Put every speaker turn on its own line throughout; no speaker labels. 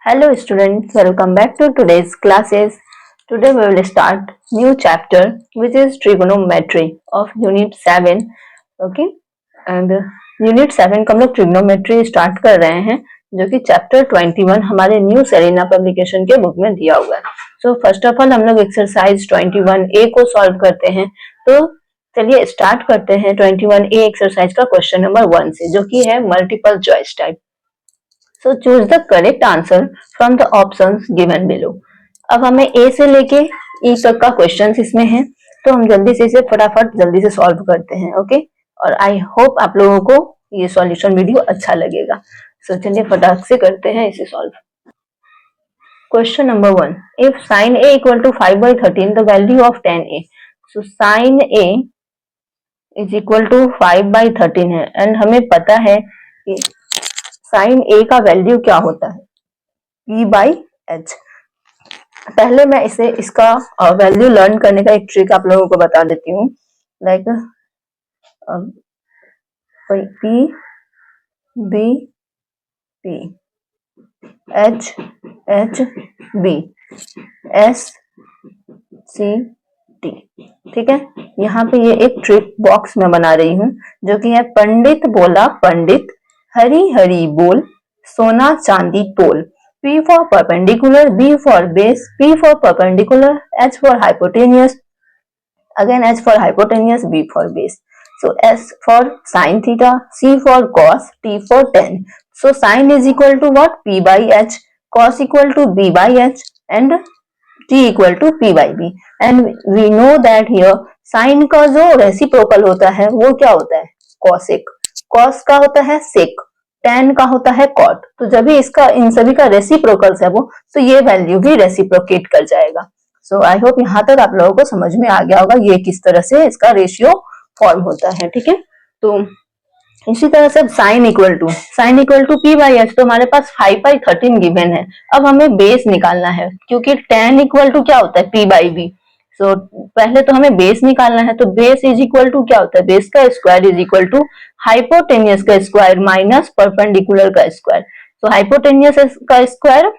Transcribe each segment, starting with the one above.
Hello students, welcome back to today's classes. Today we will start new chapter which is trigonometry of unit 7. Okay, and unit 7 का हम लोग trigonometry start कर रहे हैं जो कि chapter 21 हमारे न्यू सेरेना पब्लिकेशन के बुक में दिया हुआ है. So first of all हम लोग exercise 21A को solve करते हैं. तो चलिए start करते हैं 21A exercise का question number 1 से जो कि है multiple choice type. So choose the correct answer from the options given below. अब हमें A से लेके E तक का क्वेश्चन इसमें है तो हम जल्दी से इसे फटाफट जल्दी से सॉल्व करते हैं. ओके, और आई होप आप लोगों को ये सॉल्यूशन वीडियो अच्छा लगेगा. सो चलिए फटाक से करते हैं इसे solve. Question number 1, if sin A equal to 5/13 the value of tan A. So sin A is equal to 5/13 है एंड हमें पता है कि साइन ए का वैल्यू क्या होता है, P/H. पहले मैं इसका वैल्यू लर्न करने का एक ट्रिक आप लोगों को बता देती हूँ. Like P B P H H B S C T. ठीक है, यहाँ पे ये एक ट्रिक बॉक्स में बना रही हूँ जो कि है पंडित बोला पंडित, हरी हरी बोल, सोना चांदी तोल. P for perpendicular, B for base, P for perpendicular, H for hypotenuse, again H for hypotenuse, B for base. So S for sin theta, C for cos, T for tan. So sin is equal to what? P/H, cos equal to B/H and T equal to P/B. And we know that here sin का जो reciprocal होता है वो क्या होता है? cosec. cos का होता है sec, tan का होता है cot. तो जब भी इसका इन सभी का रेसिप्रोकल्स है वो, तो ये वैल्यू भी रेसिप्रोकेट कर जाएगा. सो आई होप यहाँ तक आप लोगों को समझ में आ गया होगा ये किस तरह से इसका रेशियो फॉर्म होता है. ठीक है, तो इसी तरह से साइन इक्वल टू P/H. तो हमारे पास 5/13 गिवन है. अब हमें बेस निकालना है क्योंकि tan इक्वल टू क्या होता है? P/B. सो पहले तो हमें बेस निकालना है. तो बेस इज इक्वल टू क्या होता है? बेस का square is equal to hypotenuse का स्क्वायर माइनस परपेंडिकुलर का स्क्वायर. तो हाइपोटेनियस का स्क्वायर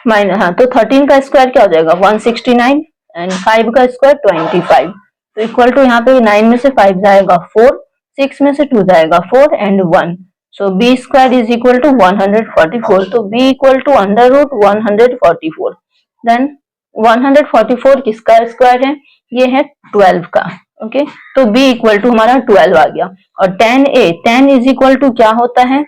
माइनस, हाँ, तो 13 का स्क्वायर क्या हो जाएगा? 169 एंड 5 का स्क्वायर 25. तो इक्वल टू यहाँ पे 9 में से 5 जाएगा 4, 6 में से 2 जाएगा 4 and 1. So B square is equal to 144. तो B equal to under root 144. Then 144 किसका स्क्वायर है? ये है 12 का. ओके, तो b इक्वल टू हमारा 12 आ गया. और tan इज इक्वल टू क्या होता है?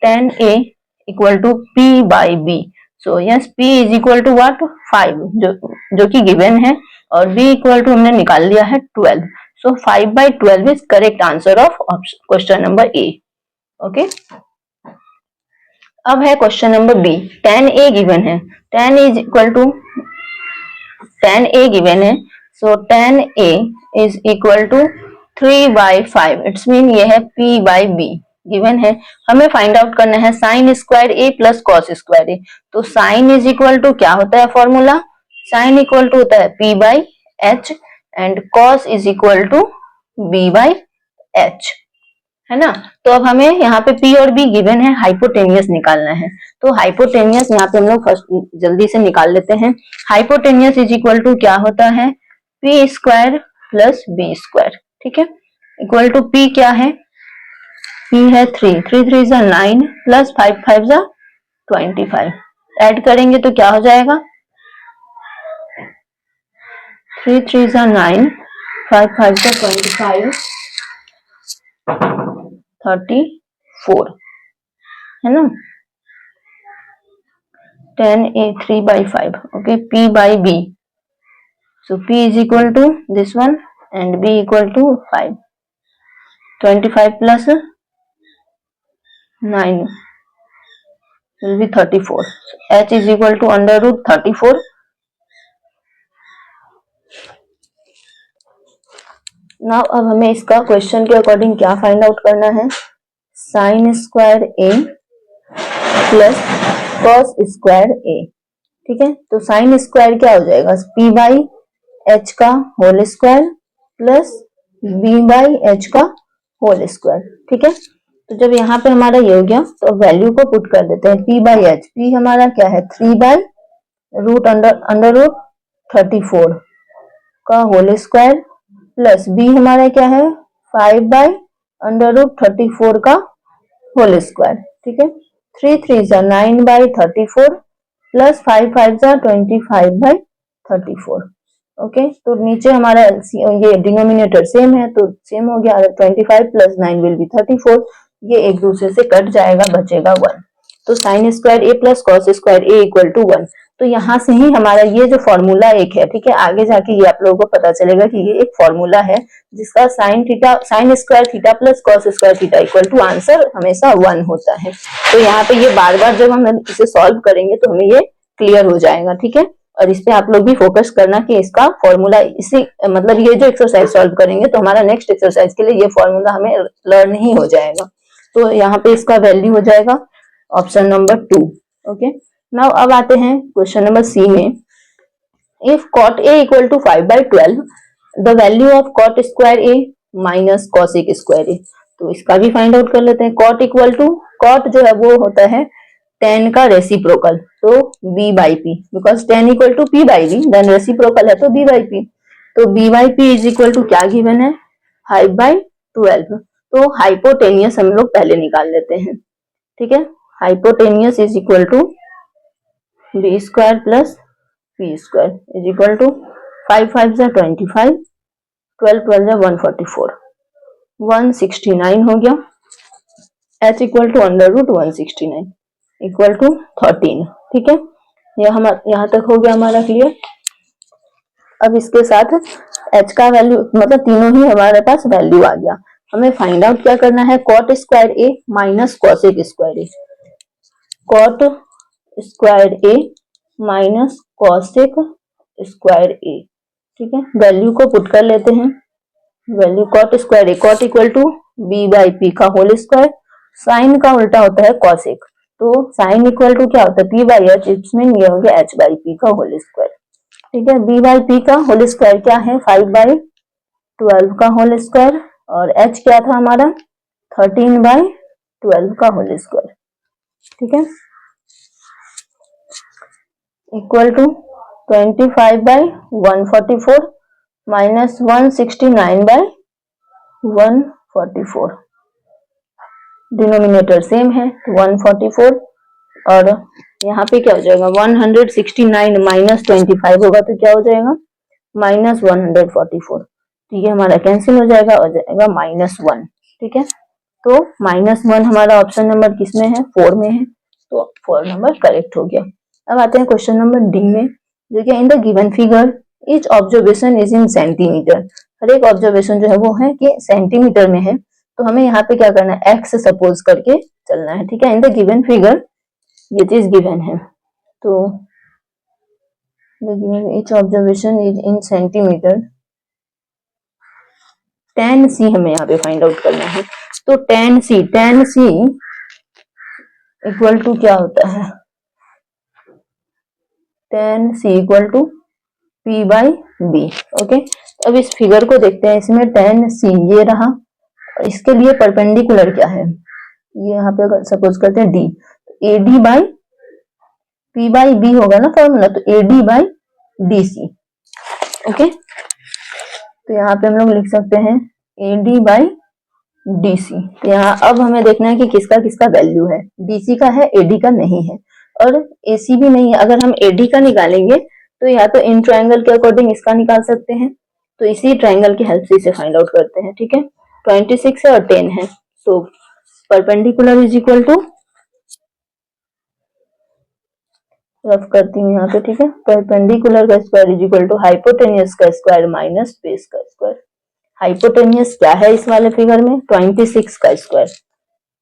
tan a equal to P/B. So yes, p is equal to what? 5 जो कि गिवन है और b इक्वल टू हमने निकाल लिया है 12. So 5/12 is correct answer of question number A. Okay, अब है question number B. tan a given है. tan is equal to tan a given है. So tan a is equal to 3/5. It's mean ये है P/B गिवन है. हमें find out करना है sine square a plus cos square a. तो sign is equal to क्या होता है फॉर्मूला? साइन इक्वल टू होता है P/H and cos is equal to B/H, है ना. तो अब हमें यहाँ पे P और B गिवन है, हाइपोटेनियस निकालना है. तो हाइपोटेनियस यहाँ पे हम लोग फर्स्ट जल्दी से निकाल लेते हैं. हाइपोटेनियस इज इक्वल टू क्या होता है? P square plus B square. ठीक है, इक्वल टू P क्या है? P है 3, 3 जा 9 प्लस 5 जा 25. ऐड करेंगे तो क्या हो जाएगा? 3 जा 9, 5 जा 25, 34, है ना. tan a 3/5. okay, P/B. so P is equal to this one and B equal to 5. 25 plus 9 will be 34. so H is equal to under root 34. Now अब हमें इसका क्वेश्चन के अकॉर्डिंग क्या फाइंड आउट करना है? Sine square a plus cos square a. ठीक है, तो साइन स्क्वायर क्या हो जाएगा? P/H का होल स्क्वायर प्लस B/H का होल स्क्वायर. ठीक है, तो जब यहाँ पे हमारा ये हो गया तो वैल्यू को पुट कर देते हैं। p बाई एच, p हमारा क्या है 3 बाई अंडर रूट 34 का होल स्क्वायर प्लस b हमारा क्या है 5 बाई अंडर रूट 34 का होल स्क्वायर। ठीक है, 3 3 जा 9 बाई 34 प्लस 5 5 जा 25 बाई 34। ओके, तो नीचे हमारा ये डिनोमिनेटर सेम है तो सेम हो गया, 25 प्लस 9 विल बी 34। ये एक दूसरे से कट जाएगा, बचेगा 1। तो sine square A plus cos square A equal to 1। तो यहाँ से ही हमारा ये जो फॉर्मूला एक है, ठीक है, आगे जाके ये आप लोगों को पता चलेगा कि ये एक फॉर्मूला है जिसका sine square theta plus cos square theta equal to answer हमेशा 1 होता है। तो यहाँ पे ये बार बार जब हम इसे सॉल्व करेंगे तो हमें ये क्लियर हो जाएगा। ठीक है, और इस पे आप लोग भी फोकस करना कि इसका फॉर्मूला इसी मतलब ये जो एक्सरसाइज सॉल्व करेंगे तो हमारा नेक्स्ट एक्सरसाइज के लिए ये फॉर्मूला हमें लर्न ही हो जाएगा। तो यहाँ पे इसका वैल्यू हो जाएगा ऑप्शन नंबर 2। ओके, नाउ अब आते हैं क्वेश्चन नंबर सी में। If cot a equal to 5 by 12 the value of cot square a minus cosec square a। तो इसका भी फाइंड आउट कर लेते हैं। cot इक्वल टू, cot जो है वो होता है tan का रेसिप्रोकल, तो b by p, because tan equal to p by v, then reciprocal है तो b बाई p। तो b by p is equal to क्या गिवन है 5 बाई 12। तो हाइपोटेनियस हम लोग पहले निकाल लेते हैं। ठीक है, hypotenuse is equal to B square plus P square is equal to 5 5 जा 25, 12 12 जा 144, 169 हो गया। h equal to under root 169 equal to 13। ठीक है, यहाँ तक हो गया हमारा क्लियर। अब इसके साथ h का वैल्यू मतलब तीनों ही हमारे पास वैल्यू आ गया। हमें फाइंड आउट क्या करना है, cot square a minus cosec square a, cot square a minus cosec square a। ठीक है, वैल्यू को पुट कर लेते हैं। Value cot square a, cot equal to b by p का होल स्क्वायर, साइन का उल्टा होता है cosec, तो साइन इक्वल टू क्या होता है p बाई h, इसमें ये हो गया h बाई p का होल स्क्वायर। ठीक है, b बाई p का होल स्क्वायर क्या है 5 बाई 12 का होल स्क्वायर, और h क्या था हमारा 13 बाई 12 का होल स्क्वायर। ठीक है, equal to 25 by 144 minus 169 by 144। Denominator same है 144, और यहाँ पे क्या हो जाएगा 169 माइनस 25 होगा तो क्या हो जाएगा माइनस 144। तो ये हमारा कैंसिल हो जाएगा, हो जाएगा -1। ठीक है, तो -1 हमारा ऑप्शन नंबर किसमें है 4 में है, तो 4 नंबर करेक्ट हो गया। अब आते हैं क्वेश्चन नंबर डी में, जो कि in the given figure each observation is in centimetre. हर एक ऑब्जर्वेशन जो है वो है कि सेंटीमीटर में है, तो हमें यहाँ पे क्या करना है एक्स सपोज करके चलना है। ठीक है, इन द गिवन फिगर ये चीज गिवन है, तो each observation is in centimetre, tan c हमें यहाँ पे फाइंड आउट करना है। तो tan c इक्वल टू क्या होता है tan c equal to p by b। Okay, अब इस फिगर को देखते हैं, इसमें tan c ये रहा, इसके लिए परपेंडिकुलर क्या है, ये यहाँ पे अगर सपोज करते हैं d, ad by p by b होगा ना फॉर्मूला, तो ad बाई dc। ओके, तो यहाँ पे हम लोग लिख सकते हैं ad बाई dc। तो यहाँ अब हमें देखना है कि किसका किसका वैल्यू है, dc का है ad का नहीं है, और ac भी नहीं है। अगर हम ad का निकालेंगे तो या तो इन ट्रायंगल के अकॉर्डिंग इसका निकाल सकते हैं, तो इसी ट्रायंगल की हेल्प से इसे फाइंड आउट करते हैं। ठीक है, 26 है और 10 है, तो perpendicular is equal to, rough करती हूँ यहाँ पे। ठीक है, परपेंडिकुलर का square is equal to hypotenuse का स्क्वायर माइनस बेस का स्क्वायर। हाइपोटेनियस क्या है इस वाले फिगर में 26 का स्क्वायर,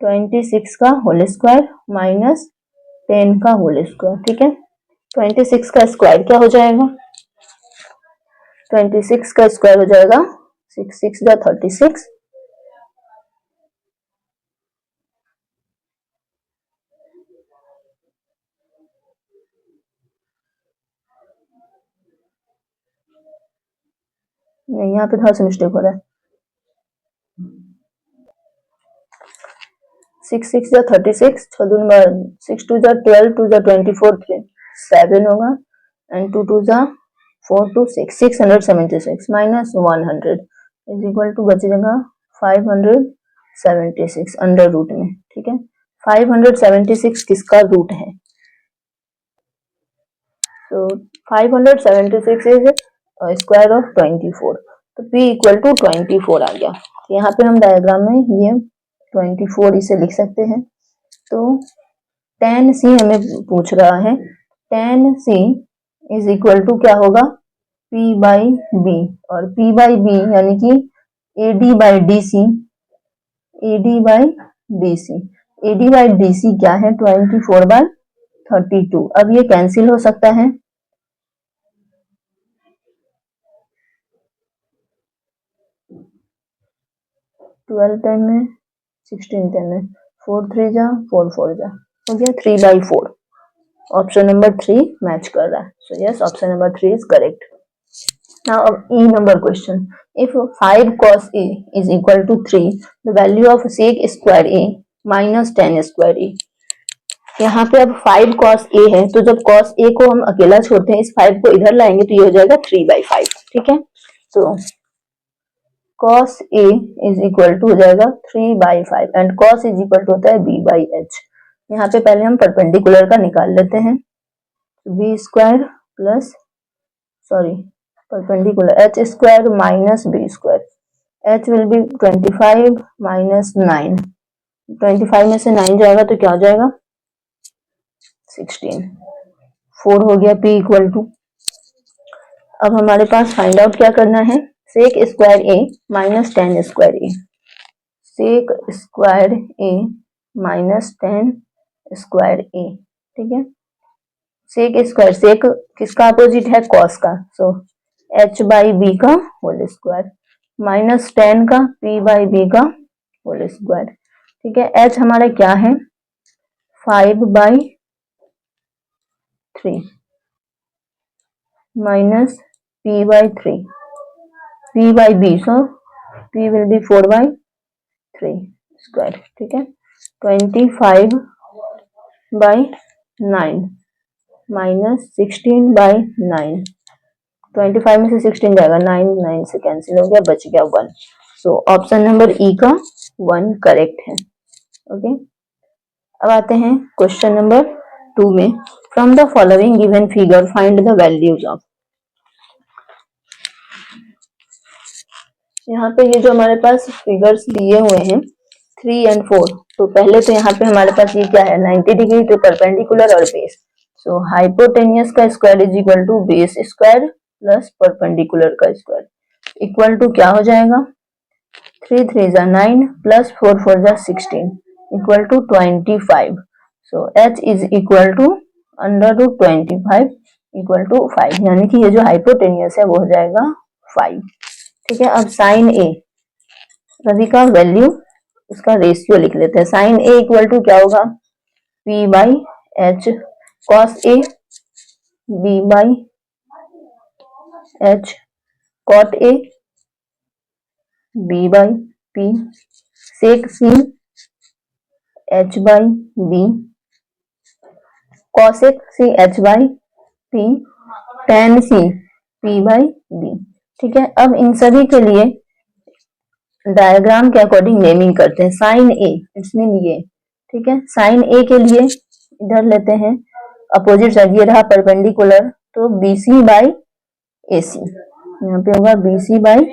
26 का होल स्क्वायर माइनस 10 का होल स्क्वायर। ठीक है, 26 का स्क्वायर क्या हो जाएगा 26 का स्क्वायर हो जाएगा 6 6 जा 36, नहीं यहाँ पे थोड़ा सा मिस्टेक हो रहा है। 6 6 जा 36, 6 दूनी 6 2 जा 12, 2 जा 24, 3 7 होगा एंड 2 2 जा 4 2 6, 676 माइनस 100 इज इक्वल टू बचेगा 576 अंडर रूट में। ठीक है, 576 किसका रूट है? तो 576 इज स्क्वायर ऑफ 24, तो p इक्वल टू 24 आ गया। यहाँ पे हम डायग्राम में ये 24 इसे लिख सकते हैं। तो tan c हमें पूछ रहा है, tan c is equal to क्या होगा? p बाई b, और p बाई b यानी कि ad by dc, ad by dc, ad by dc क्या है? 24 बाई 32। अब ये कैंसिल हो सकता है, 12 टाइम में 16 टाइम में 4 3 जा 4 4 जा हो गया 3 बाई 4। ऑप्शन नंबर 3 मैच कर रहा है। So yes, option number 3 is correct. Now अब E number question, if 5 cos a is equal to 3, the value of sec square a minus tan square a। यहाँ पे अब 5 cos a है, तो जब cos a को हम अकेला छोड़ते हैं, इस 5 को इधर लाएंगे तो ये हो जाएगा 3 बाई 5। ठीक है, तो cos a is equal to हो जाएगा 3 by 5 and cos is equal to होता है b बाई h। यहाँ पे पहले हम परपेंडिकुलर का निकाल लेते हैं, b square plus perpendicular h square minus b square, h will be 25 minus 9, 25 में से 9 जाएगा तो क्या हो जाएगा? 16, 4 हो गया p इक्वल टू। अब हमारे पास फाइंड आउट क्या करना है? Sec square a minus tan square a, sec square a minus tan square a। ठीक है, सेक स्क्वायर, सेक किसका अपोजिट है? कॉस का, सो h बाई बी का होल स्क्वायर माइनस टेन का p बाई बी का होल स्क्वायर। ठीक है, h हमारा क्या है? 5 by 3 minus p by 3, p by b, so p will be 4 by 3 square. ठीक है, 25 बाई 9 माइनस 16 बाई 9, 25 में से 16 जाएगा, 9 9 से कैंसिल हो गया, बच गया 1। सो ऑप्शन नंबर ई का 1 करेक्ट है। ओके, अब आते हैं क्वेश्चन नंबर 2 में, from the following given figure find the values of. यहाँ पे ये जो हमारे पास फिगर्स दिए हुए हैं 3 एंड 4, तो पहले तो यहाँ पे हमारे पास ये क्या है? 90 डिग्री, तो परपेंडिकुलर और बेस। सो हाइपोटेनियस का square is equal to base square plus perpendicular का स्क्वायर, इक्वल टू क्या हो जाएगा? 3 3 जा 9 प्लस 4 4 जा 16 equal to 25। So h is equal to under root 25 equal to 5, यानी कि ये जो हाइपोटेनियस है वो हो जाएगा 5। ठीक है, अब साइन ए, सभी का वैल्यू उसका रेशियो लिख लेते हैं। साइन ए इक्वल टू क्या होगा? p by H, cos A b by H, cot A b by p, sec C h by b, cosec C h by p, tan C p by b। ठीक है, अब इन सभी के लिए diagram के according naming करते हैं। Sign A it's mean ये, ठीक है, साइन ए के लिए इधर लेते हैं अपोजिट साइड, ये रहा परपेंडिकुलर, तो BC बाई AC, यहाँ पे होगा BC by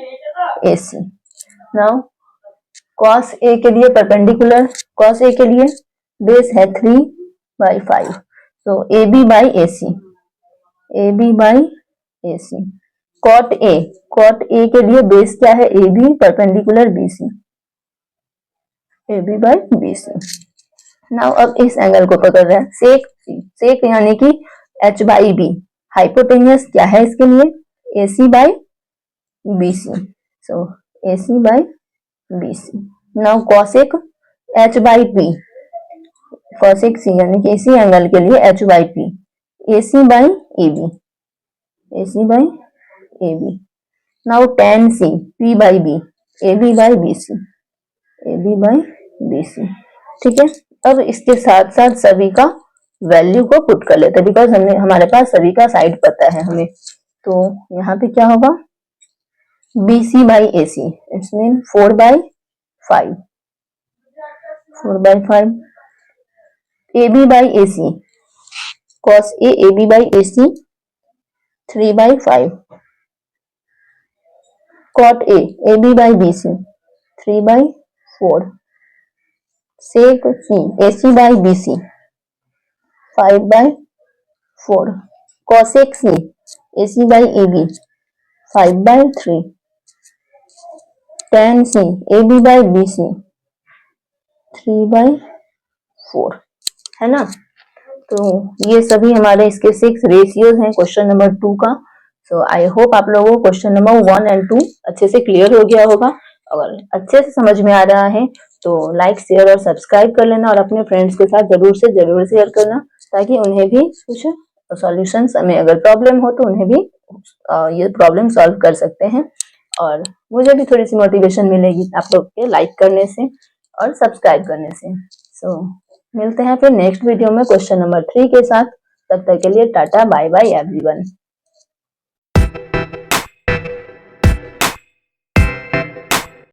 AC। Now cos A के लिए परपेंडिकुलर, कॉस ए के लिए बेस है 3 बाई 5, तो AB by AC, AB by AC। Cot A, cot A के लिए बेस क्या है? AB perpendicular BC, AB by BC। Now अब इस एंगल को पकड़ रहे हैं सेक सी, सेक यानी कि h बाई बी, हाइपोटेनियस क्या है इसके लिए? AC by BC, so AC by BC। Now cosec h by P, cosec C यानी कि इसी एंगल के लिए h by P, AC by AB, AC by AB। Now tan C, P by B, AB by BC, AB by BC। ठीक है, अब इसके साथ साथ सभी का वैल्यू को पुट कर लेते हैं, बिकॉज हमें हमारे पास सभी का साइड पता है हमें। तो यहाँ पे क्या होगा, BC by AC, it's mean 4/5, 4/5, AB by AC, cos A AB by AC 3/5, cot A AB by BC 3/4, sec C AC by BC 5/4, cosec C AC by AB 5/3, tan C AB by BC 3/4, है ना। तो ये सभी हमारे इसके 6 ratios हैं question number 2 का। सो I hope आप लोगों को क्वेश्चन नंबर 1 एंड 2 अच्छे से क्लियर हो गया होगा। अगर अच्छे से समझ में आ रहा है तो लाइक शेयर और सब्सक्राइब कर लेना, और अपने फ्रेंड्स के साथ जरूर से जरूर शेयर करना, ताकि उन्हें भी कुछ सॉल्यूशंस में अगर प्रॉब्लम हो तो उन्हें भी ये प्रॉब्लम सॉल्व कर सकते हैं। और मुझे भी थोड़ी सी मोटिवेशन मिलेगी आप लोग के लाइक करने से और सब्सक्राइब करने से। सो मिलते हैं फिर नेक्स्ट वीडियो में क्वेश्चन नंबर 3 के साथ। तब तक के लिए टाटा बाय बाय एवरीवन।